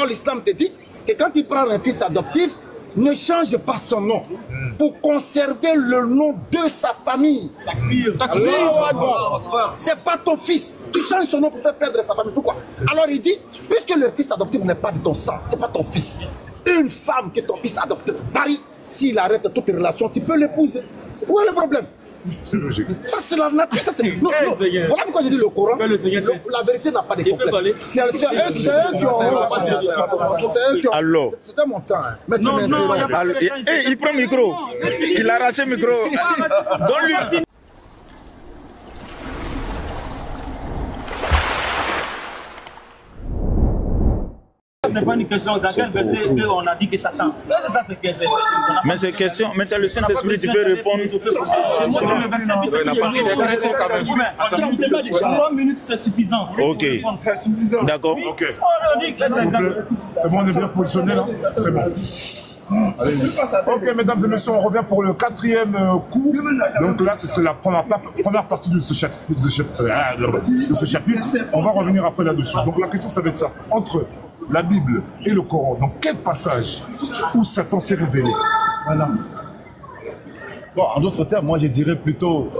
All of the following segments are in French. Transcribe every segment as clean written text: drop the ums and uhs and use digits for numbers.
L'islam te dit que quand tu prends un fils adoptif, ne change pas son nom pour conserver le nom de sa famille. C'est pas ton fils. Tu changes son nom pour faire perdre sa famille. Pourquoi? Alors il dit, puisque le fils adoptif n'est pas de ton sang, c'est pas ton fils. Une femme que ton fils adopte marie, s'il arrête toute relation, tu peux l'épouser. Où est le problème? C'est logique. Ça, c'est la nature. Ça, c'est... Voilà pourquoi je dis le Coran. La vérité n'a pas de complexe. C'est eux qui ont... Alors. C'était mon temps. Non, il prend le micro. Il a arraché le micro. Donne-lui. C'est pas une question dans quel verset on a dit que Satan. C'est ça cette question. Mais c'est question. Mais tu as le Saint-Esprit, tu peux répondre. 3 minutes, c'est suffisant. Ok. D'accord. Ok. C'est bon, on est bien positionné là. C'est bon. Allez. Ok, mesdames et messieurs, on revient pour le 4e coup. Donc là, c'est la première partie de ce chapitre. On va revenir après là-dessus. Donc la question, ça va être ça. Entre la Bible et le Coran, dans quel passage où Satan s'est révélé? Voilà. Bon, en d'autres termes, moi je dirais plutôt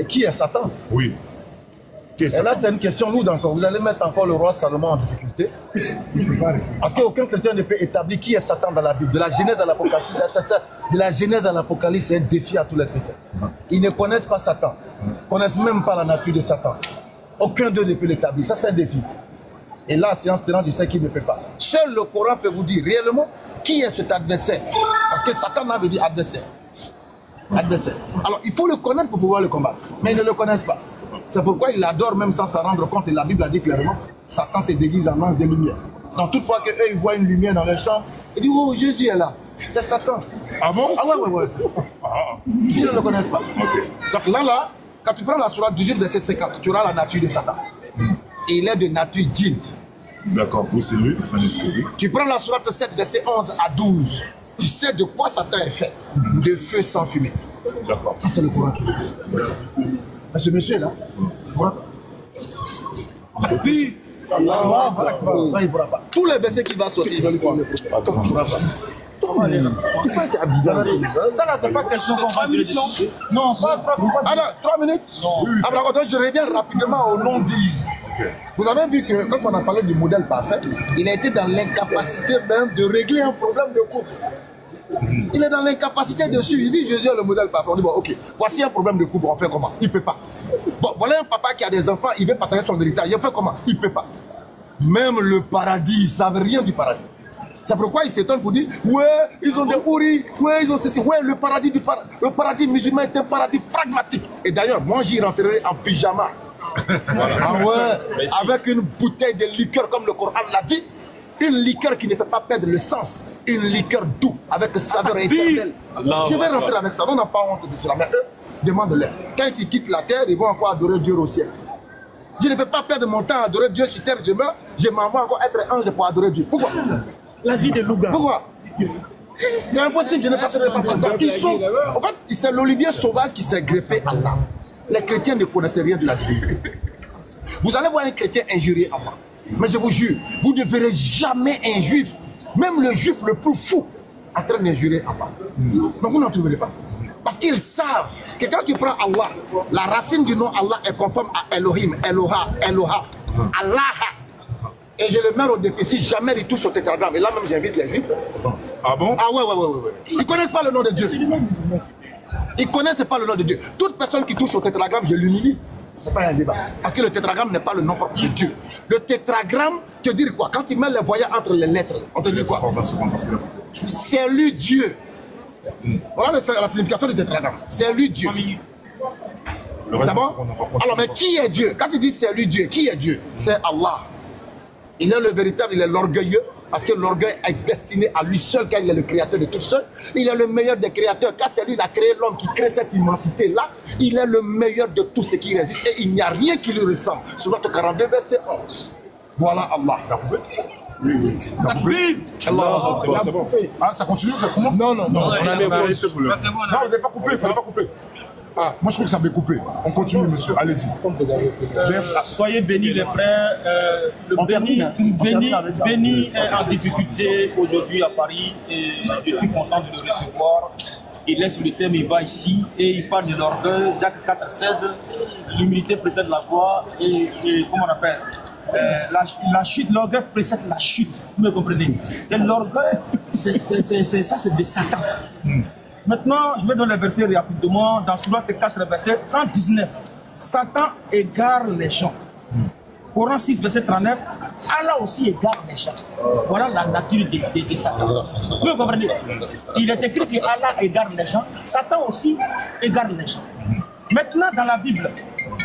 qui est Satan? Oui. Qui est Satan? Et là, c'est une question lourde encore. Vous allez mettre encore le roi Salomon en difficulté. Parce qu'aucun chrétien ne peut établir qui est Satan dans la Bible. De la Genèse à l'Apocalypse, c'est un défi à tous les chrétiens. Ils ne connaissent pas Satan. Ils ne connaissent même pas la nature de Satan. Aucun d'eux ne peut l'établir. Ça, c'est un défi. Et là, séance tenante, je sais qu'il ne peut pas. Seul le Coran peut vous dire réellement qui est cet adversaire. Parce que Satan avait dit adversaire. Adversaire. Alors, il faut le connaître pour pouvoir le combattre. Mais ils ne le connaissent pas. C'est pourquoi ils l'adorent même sans s'en rendre compte. Et la Bible a dit clairement, Satan se déguise en ange de lumière. Donc, toutefois qu'eux, ils voient une lumière dans leur chambre, ils disent, oh, Jésus est là. C'est Satan. Ah bon? Ah ouais, c'est Satan. Ils ne le connaissent pas. Okay. Donc là, quand tu prends la sourate 18, verset 50, tu auras la nature de Satan. Et il est de nature djinn. D'accord, oui, c'est lui, c'est un esprit. Tu prends la sourate 7, verset 11 à 12. Tu sais de quoi Satan est fait. De feu sans fumée. D'accord. Ça, c'est le Coran. Ce monsieur là, puis, il ne pourra pas. Tous les versets qui vont sortir, il va lui prendre. Il ne pourra pas. Tu peux être habillé. Ça là, c'est pas question qu'on va dire. Non, pas 3 minutes. Ah non, 3 minutes? Non. Alors, donc je reviens rapidement au non-dit. Vous avez vu que quand on a parlé du modèle parfait, il a été dans l'incapacité même de régler un problème de couple. Il est dans l'incapacité dessus. Il dit Jésus est le modèle parfait. On dit bon, ok, voici un problème de couple, on fait comment? Il ne peut pas. Bon, voilà un papa qui a des enfants, il veut partager son héritage. Il fait comment? Il ne peut pas. Même le paradis, ils ne savent rien du paradis. C'est pourquoi ils s'étonnent pour dire ouais, ils ont des houris, ouais, ils ont ceci, ouais, le paradis musulman est un paradis pragmatique. Et d'ailleurs, moi j'y rentrerai en pyjama. Voilà. Ah ouais, avec une bouteille de liqueur comme le Coran l'a dit. Une liqueur qui ne fait pas perdre le sens. Une liqueur douce, avec saveur éternelle. Je vais rentrer avec ça. On n'a pas honte de cela. Mais eux, demande-leur. Quand ils quittent la terre, ils vont encore adorer Dieu au ciel. Je ne peux pas perdre mon temps à adorer Dieu sur terre. Je meurs, je m'en vais encore être ange pour adorer Dieu. Pourquoi? La vie des loups-garous. Pourquoi? C'est impossible, je ne passerai pas par ça. Ils sont, en fait, c'est l'olivier sauvage qui s'est greffé à l'âme. Les chrétiens ne connaissaient rien de la divinité. Vous allez voir un chrétien injurier à moi. Mais je vous jure, vous ne verrez jamais un juif, même le juif le plus fou, en train d'injurer Allah. Donc vous n'en trouverez pas. Parce qu'ils savent que quand tu prends Allah, la racine du nom Allah est conforme à Elohim, Eloha, Eloha, Allah. Et je le mets au défi, si jamais il touche au tétragramme. Et là même j'invite les juifs. Ah bon? Ah ouais. Ils ne connaissent pas le nom de Dieu. Ils ne connaissent pas le nom de Dieu. Toute personne qui touche au tétragramme, je l'humilie. Ce n'est pas un débat. Parce que le tétragramme n'est pas le nom propre de Dieu. Le tétragramme, te dire quoi? Quand tu mets les voyants entre les lettres, on te dit quoi? C'est lui Dieu. Voilà la signification du tétragramme. C'est lui Dieu. C'est bon? Alors, mais qui est Dieu? Quand tu dis c'est lui Dieu, qui est Dieu? C'est Allah. Il est le véritable, il est l'orgueilleux. Parce que l'orgueil est destiné à lui seul, car il est le créateur de tout seul. Il est le meilleur des créateurs, car c'est lui qui a créé l'homme, qui crée cette immensité-là. Il est le meilleur de tout ce qui résiste. Et il n'y a rien qui lui ressemble. Surat 42, verset 11. Voilà Allah. Ça a coupé? Oui. Ça a coupé? C'est bon. Ah, ça continue, ça commence? Non, on a mis Non, vous n'avez pas coupé, il ne fallait pas couper. Ah, moi je crois que ça avait coupé. On continue, monsieur. Allez-y. Soyez bénis les frères. Béni est en difficulté aujourd'hui à Paris et je suis content de le recevoir. Il laisse le thème, il va ici et il parle de l'orgueil. Jacques 4,16, l'humilité précède la gloire et comment on appelle la chute, l'orgueil précède la chute. Vous me comprenez? Et l'orgueil, c'est ça, c'est de Satan. Maintenant, je vais donner le verset rapidement. Dans Sourate 4, verset 119. Satan égare les gens. Coran 6, verset 39. Allah aussi égare les gens. Voilà la nature de Satan. Vous comprenez? Il est écrit que Allah égare les gens. Satan aussi égare les gens. Maintenant, dans la Bible,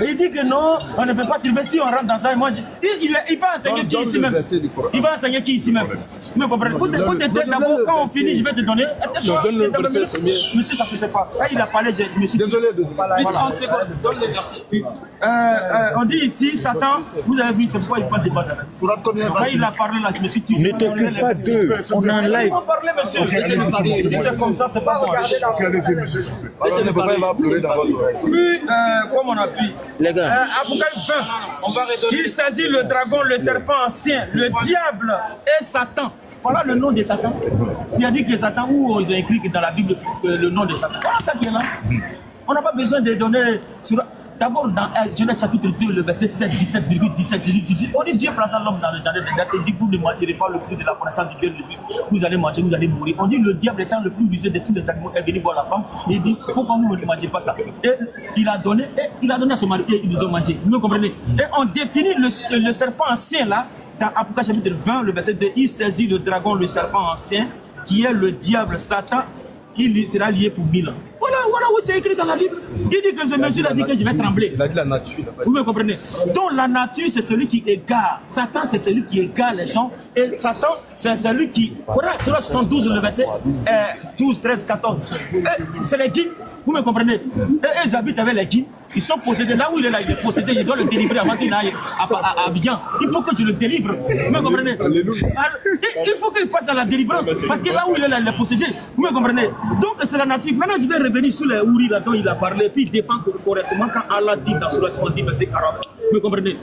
il dit que non, on ne peut pas trouver si on rentre dans ça. Et moi, il va enseigner qui ici même. Il va enseigner qui ici même. Vous me comprenez? D'abord, quand on finit, je vais te donner. Donne le verset. Monsieur, ça ne se fait pas. Quand il a parlé, je me suis dit. Désolé. 30 secondes, donne le verset. On dit ici, Satan, vous avez vu, c'est pourquoi il ne peut pas débattre. Quand il a parlé là, je me suis dit. Ne t'occupe pas d'eux, on est en live. Parler, monsieur. C'est comme ça, c'est pas bon. Allez-y, monsieur. Monsieur ne peut pas pleurer dans votre oreille. Plus, comme on a pu. Les gars. Apocalypse 20. Il saisit le dragon, le serpent ancien, le diable et Satan. Voilà le nom de Satan. Il a dit que Satan, où ils ont écrit que dans la Bible le nom de Satan. Voilà ça qui est là. On n'a pas besoin de donner sur. D'abord, dans Genèse chapitre 2, le verset 7, 17, 17, 18, on dit Dieu plaça l'homme dans le jardin d'Éden et dit vous ne mangerez pas le fruit de la connaissance du bien et du mal. Vous allez manger, vous allez mourir. On dit le diable étant le plus rusé de tous les animaux est venu voir la femme et il dit pourquoi vous ne mangez pas ça? Et il a donné à son mari et ils ont mangé. Vous me comprenez? Et on définit le serpent ancien là, dans Apocalypse chapitre 20, le verset 2, il saisit le dragon, le serpent ancien, qui est le diable, Satan, il sera lié pour 1000 ans. Voilà où c'est écrit dans la Bible. Il dit que ce monsieur a dit que je vais trembler. Il a dit la nature. Vous me comprenez? Donc la nature, c'est celui qui égare. Satan, c'est celui qui égare les gens. Et Satan, c'est celui qui... Voilà, sur 72, le verset 12, 13, 14. C'est les djinns. Vous me comprenez? Et ils habitent avec les djinns. Ils sont possédés. Là où il est là, il est possédé. Il doit le délivrer avant qu'il aille à Abidjan. Il faut que je le délivre. Vous me comprenez? Il faut qu'il passe à la délivrance. Parce que là où il est là, il est possédé. Vous me comprenez? Donc c'est la nature. Maintenant, je vais revenir sur les ouris là dont il a parlé. Puis il défend correctement quand Allah dit dans Surah 70, verset 40. Vous me comprenez?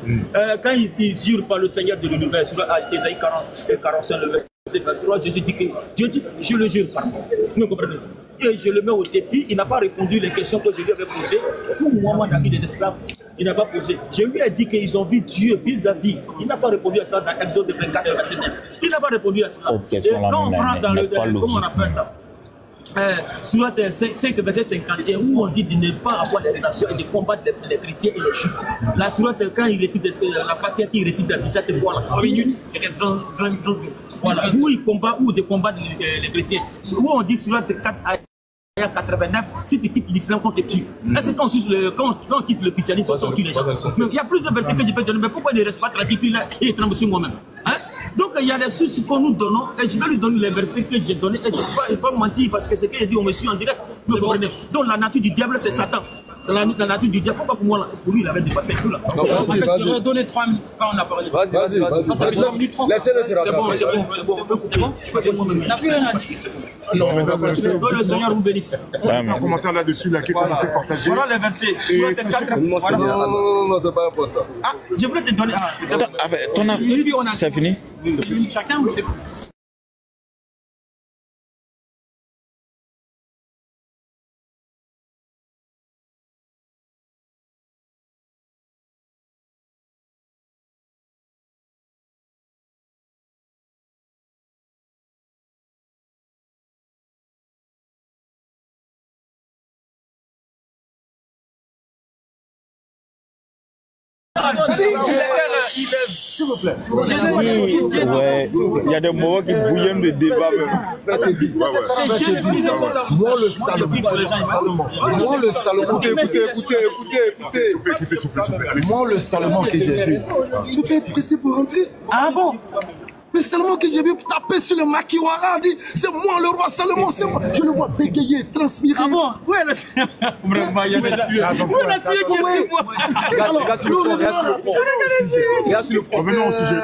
Quand il jure par le Seigneur de l'univers, sur Ésaïe 40 et 45, le verset 23, Jésus dit que Dieu dit, je le jure par moi. Vous me comprenez? Et je le mets au défi, il n'a pas répondu les questions que je lui avais posées. Ou moi, ami des esclaves, il n'a pas posé. Je lui ai dit qu'ils ont vu Dieu vis-à-vis. Il n'a pas répondu à ça dans Exode 24, verset 9. Il n'a pas répondu à ça. Et quand on prend dans le... Comment on appelle ça? Sur 5, verset 51, où on dit de ne pas avoir des relations et de combattre les chrétiens et les juifs. La sourate, quand il récite la Fatiha, il récite 17 fois. En minute, il reste 20 secondes. Voilà, où il combat, où de combattre les chrétiens. Où on dit sourate 4 à 89, si tu quittes l'islam, on te tue. Est-ce que quand on quitte le christianisme, on tue les gens? Il y a plusieurs versets que je peux donner, mais pourquoi il ne reste pas tranquille et tremble sur moi-même? Donc il y a des sources que nous donnons et je vais lui donner les versets que j'ai donnés et je ne vais pas mentir parce que c'est ce que j'ai dit au monsieur en direct. Vous comprenez? Donc la nature du diable c'est Satan. C'est la nature du diable. Pourquoi pour moi, pour lui il avait dépassé tout là? Vas-y. Je vais donner 3 minutes quand on a parlé. Vas-y. Laissez-le se rattraper. C'est bon. Que le Seigneur vous bénisse. Un commentaire là-dessus, là, qui a été partagé. Voilà les versets. Et c'est Non, c'est pas important. Ah, je voulais te donner. C'est fini? Chacun ou c'est S'il vous plaît. Ouais, il y a des moments qui bouillonnent de débat même. Moi le Salomon. Écoutez. Moi le Salomon que j'ai vu. Vous pouvez être pressé pour rentrer. Ah bon? Mais seulement que j'ai vu taper sur le Makiwara, dit c'est moi le roi Salomon, c'est moi. Je le vois bégayer, transpirer. Ah bon? Où est le vraiment, il y a des tueurs. Où est la tueur qui est sur moi? Regarde sur le front. Revenons au sujet.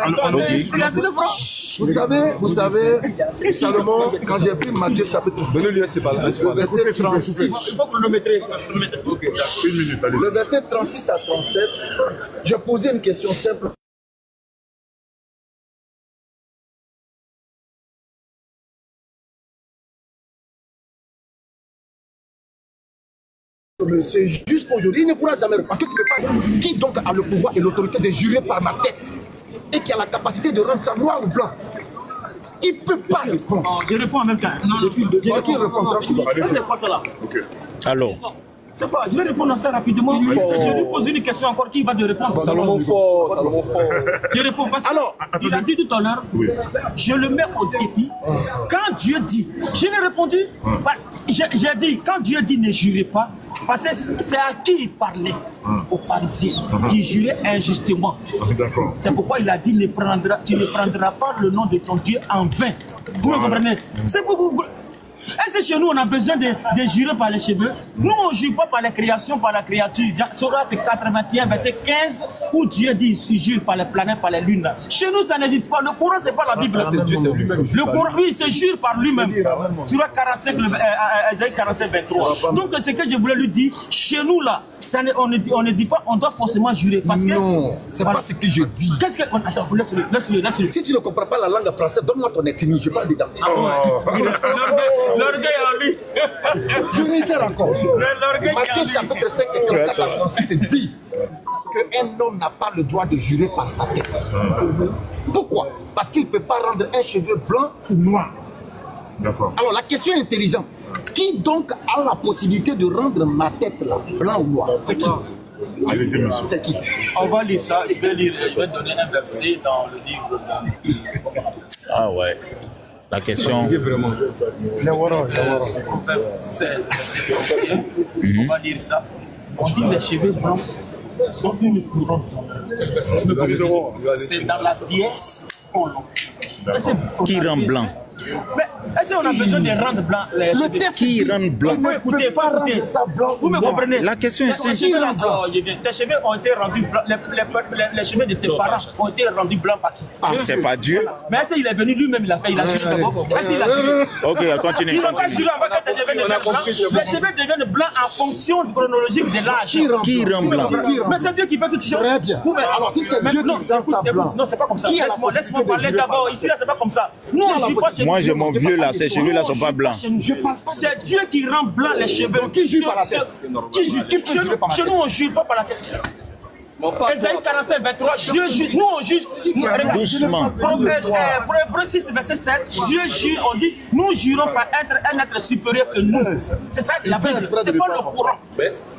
Vous savez, Salomon, quand j'ai pris Matthieu chapitre 6, le verset 36, Il faut chronométrer. Une minute, allez-y. le verset 36 à 37, j'ai posé une question simple. Monsieur, jusqu'aujourd'hui, il ne pourra jamais. Parce que tu ne peux pas. Qui donc a le pouvoir et l'autorité de jurer par ma tête et qui a la capacité de rendre ça noir ou blanc? Il ne peut pas répondre. Je réponds en même temps. Non. Qui répond 30 secondes? C'est quoi ça là? Ok. Alors, C'est quoi? Je vais répondre à ça rapidement. Je lui pose une question encore qui va te répondre. Salomon fort. Je réponds parce qu'il a dit tout à l'heure, je le mets au défi. Quand Dieu dit, je l'ai répondu, j'ai dit, quand Dieu dit ne jurez pas, parce que c'est à qui il parlait? Aux pharisiens, qui juraient injustement. D'accord. C'est pourquoi il a dit, tu ne prendras pas le nom de ton Dieu en vain. Vous me comprenez? C'est beaucoup. Est-ce que chez nous on a besoin de jurer par les cheveux? Nous on ne jure pas par les créations, par la créature. Sourate 81, verset 15, où Dieu dit il jure par les planètes, par les lunes. Chez nous ça n'existe pas. Le Coran c'est pas la Bible. Le Coran, oui, c'est jure par lui-même. Sourate 45, Isaïe 45, 23. Donc ce que je voulais lui dire, chez nous là, on ne dit pas on doit forcément jurer. Parce que, non, c'est pas ce que je dis. Qu'est-ce que. Attends, laisse-le. Si tu ne comprends pas la langue française, donne-moi ton ethnie, je parle dedans. L'orgueil en lui. Je réitère encore. L'orgueil Matthieu en lui. chapitre 5 et 34 à 36 dit qu'un homme n'a pas le droit de jurer par sa tête. Pourquoi? Parce qu'il ne peut pas rendre un cheveu blanc ou noir. D'accord. Alors la question est intelligente. Qui donc a la possibilité de rendre ma tête là, blanc ou noir? C'est qui? Allez-y, monsieur. C'est qui? On va lire ça, je vais donner un verset dans le livre. ah ouais. La question. Proverbe 16, verset 31. On va lire ça. On dit les cheveux blancs sont une couronne. C'est dans la vieillesse qu'on l'ont. Qui rend blanc? Mais est-ce qu'on a besoin de rendre blanc les cheveux? Qui rend blanc? Il faut écouter, Vous me comprenez? La question est simple. Tes cheveux ont été rendus blancs. Les cheveux de tes parents ont été rendus blancs par qui? C'est pas Dieu. Mais est-ce qu'il est venu lui-même, il a juré d'abord? Est-ce qu'il a juré? Ok, continue. Il n'a pas juré avant que tes cheveux deviennent blancs. Les cheveux deviennent blancs en fonction chronologique de l'âge. Qui rend blanc? Mais c'est Dieu qui fait toutes choses. Très bien. Alors si c'est Dieu qui rend ça blanc. Non, c'est pas comme ça. Laisse-moi parler d'abord. Ici, là, c'est pas comme ça. Nous, on ne joue pas chez nous. Moi, j'ai mon vieux là, ces cheveux là sont pas blancs. C'est Dieu qui rend blanc les cheveux. Qui jure par la tête? Qui jure? Chez nous, on ne jure pas par la tête. Esaïe 45, 23, Dieu juge. Nous, on juge. Doucement. Proverbe 6, verset 7, Dieu jure, on dit, nous jurons par un être supérieur que nous. C'est ça la Bible. C'est pas le Coran.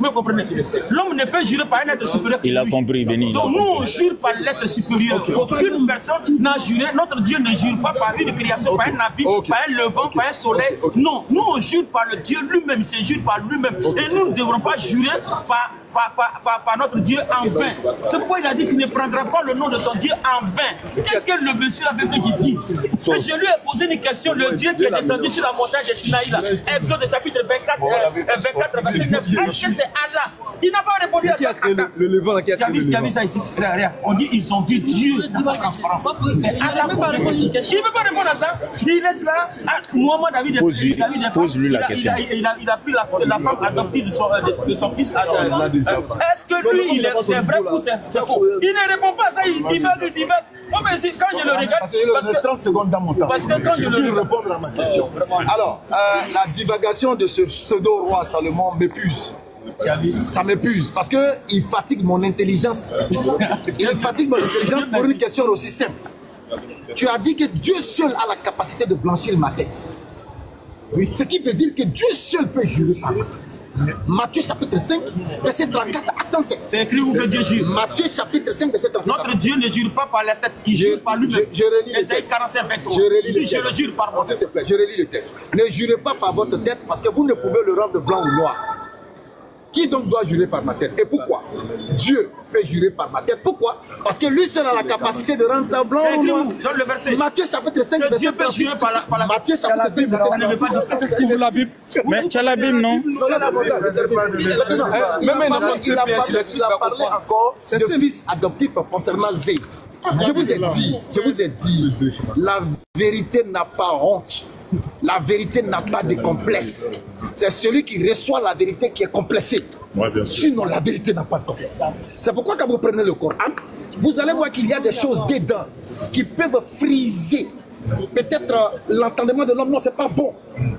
Vous comprenez? L'homme ne peut jurer par un être supérieur que lui. Il a compris, Béni. Donc nous, on jure par l'être supérieur. Aucune personne n'a juré. Notre Dieu ne jure pas par une création, par un habit, par un levant, par un soleil. Non, nous, on jure par le Dieu lui-même. Il se jure par lui-même. Et nous ne devrons pas jurer par notre Dieu en vain. C'est pourquoi il a dit qu'il ne prendra pas le nom de ton Dieu en vain. Qu'est-ce que le monsieur avait que je dise? Et je lui ai posé une question. Le Dieu qui est descendu sur la montagne de Sinaï, là, Exode chapitre 24, verset 9. Est-ce que c'est Allah? Il n'a pas répondu à ça. Le levant là qui a Tu as vu ça ici? Regarde. On dit ils ont vu Dieu dans sa transparence. C'est Allah. Il ne peut pas répondre à ça. Il laisse là. Mohamed David. Pose-lui la question. Il a pris la femme adoptive de son fils. Est-ce que lui, c'est vrai ou c'est faux? Il ne répond pas à ça, il divague. Oh, mais quand je le regarde, parce que 30 secondes dans mon temps. Parce que quand je le regarde, répondre à ma question. Alors, la divagation de ce pseudo-roi Salomon m'épuise. Ça m'épuise parce qu'il fatigue mon intelligence. Il fatigue mon intelligence pour une question aussi simple. Tu as dit que Dieu seul a la capacité de blanchir ma tête. Oui. Ce qui veut dire que Dieu seul peut jurer par ma tête. Matthieu chapitre 5, verset 34 à 37. C'est écrit où que Dieu jure. Matthieu chapitre 5, verset 34. Notre Dieu ne jure pas par la tête, il jure par lui-même. Je relis le Esaïe texte. 45, 23. Je relis le Je texte. le jure par moi. S'il te plaît, je relis le texte. Ne jurez pas par votre tête parce que vous ne pouvez le rendre blanc ou noir. Qui donc doit jurer par ma tête? Et pourquoi? Dieu peut jurer par ma tête. Pourquoi? Parce que lui seul a la capacité de rendre ça blanc. C'est écrit où? Dans le verset. Matthieu chapitre 5, Que verset Dieu peut jurer par la Matthieu chapitre 5, verset 36. Ouvre la Bible. Mais tu as la Bible, non? Il a parlé encore de fils adoptif concernant Zayd. Je vous ai dit, la vérité n'a pas honte. La vérité n'a pas de complexe. C'est celui qui reçoit la vérité qui est complexé. Ouais, bien sûr. Sinon, la vérité n'a pas de complexe. C'est pourquoi quand vous prenez le Coran, vous allez voir qu'il y a des choses dedans qui peuvent friser. Peut-être l'entendement de l'homme, non, c'est pas bon.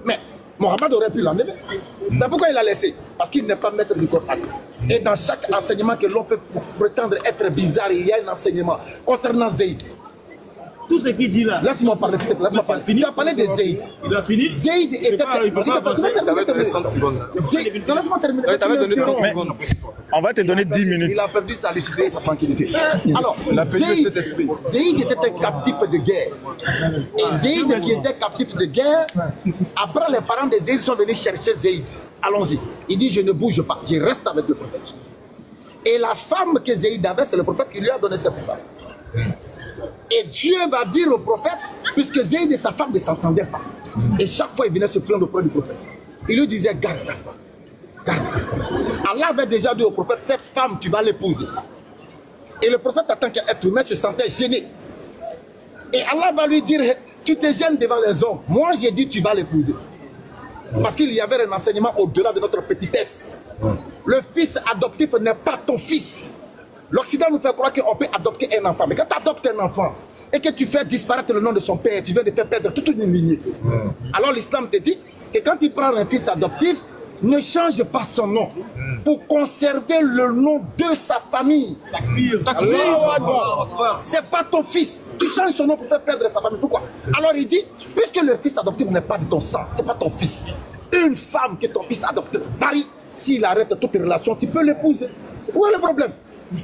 Mais Mohammed aurait pu l'enlever. Mais pourquoi il l'a laissé? Parce qu'il n'est pas maître du Coran. Et dans chaque enseignement que l'on peut prétendre être bizarre, il y a un enseignement concernant Zayd. Tout ce qu'il dit là. Laisse-moi parler, s'il te plaît. Laisse-moi parler. Tu as parlé de Zayd. Il a fini. Zayd était. Laisse-moi terminer. Mais on va te donner 10 minutes. Il a perdu sa lucidité et sa tranquillité. Alors, Zayd était un captif de guerre. Et Zayd, qui était captif de guerre, après les parents de Zayd sont venus chercher Zayd. Allons-y. Il dit, je ne bouge pas, je reste avec le prophète. Et la femme que Zayd avait, c'est le prophète qui lui a donné cette femme. Et Dieu va dire au prophète, puisque Zayd et sa femme ne s'entendaient pas. Et chaque fois, il venait se plaindre auprès du prophète. Il lui disait, garde ta femme. Garde ta femme. Allah avait déjà dit au prophète, cette femme, tu vas l'épouser. Et le prophète, en tant qu'être humain, se sentait gêné. Et Allah va lui dire, tu te gênes devant les hommes. Moi, j'ai dit, tu vas l'épouser. Parce qu'il y avait un enseignement au-delà de notre petitesse. Le fils adoptif n'est pas ton fils. L'Occident nous fait croire qu'on peut adopter un enfant. Mais quand tu adoptes un enfant et que tu fais disparaître le nom de son père, tu viens de faire perdre toute une lignée. Alors l'islam te dit que quand tu prends un fils adoptif, ne change pas son nom pour conserver le nom de sa famille. C'est pas ton fils. Tu changes son nom pour faire perdre sa famille. Pourquoi? Alors il dit, puisque le fils adoptif n'est pas de ton sang, c'est pas ton fils. Une femme que ton fils adopte marie, s'il arrête toute relation, tu peux l'épouser. Où est le problème?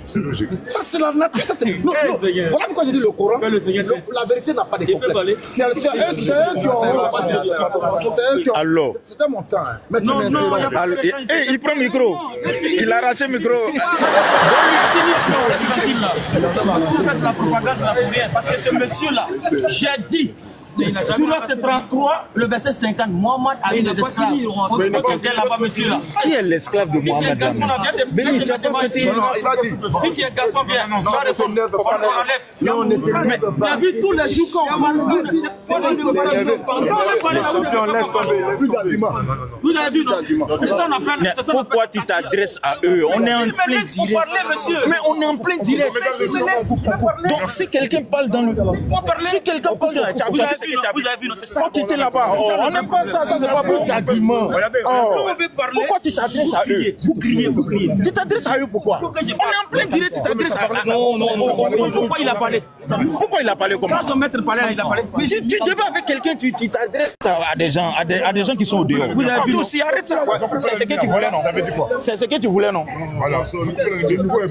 C'est logique. Ça, c'est la nature. Ça, c'est... Non, non. Voilà pourquoi j'ai dit le Coran. La vérité n'a pas de complexe. C'est eux qui ont... Alors. C'était mon temps. Mais tu il prend le micro. Il a arraché le micro. Vous faites la propagande de la fourrière. Parce que ce monsieur-là, j'ai dit, Sourate 33, le verset 50, Mohamed a eu des esclaves. Quelqu'un là-bas, monsieur là. Qui est l'esclave de Mohamed? Béni, tu as pas fait. Si tu es garçon, viens. On enlève. Tu as vu tous les jours qu'on parle. Laisse tomber. Vous avez vu, non? C'est ça, on a plein. Pourquoi tu t'adresses à eux? On est en plein direct. Mais on est en plein direct. Donc si quelqu'un parle dans le... Si quelqu'un parle dans le... Vous avez vu, c'est ça. Faut quitter là-bas. On n'aime pas ça, ça c'est pas bon argument. Pourquoi tu t'adresses à eux? Vous criez. Tu t'adresses à eux pourquoi? On est en plein direct, tu t'adresses à eux. Non. Pourquoi il a parlé? Pourquoi il a parlé comme ça? Quand son maître parlait, il a parlé. Tu débats avec quelqu'un, tu t'adresses à des gens qui sont au dehors. Toi aussi, arrête ça. C'est ce que tu voulais, non? C'est ce que tu voulais, non? Voilà, le nouveau est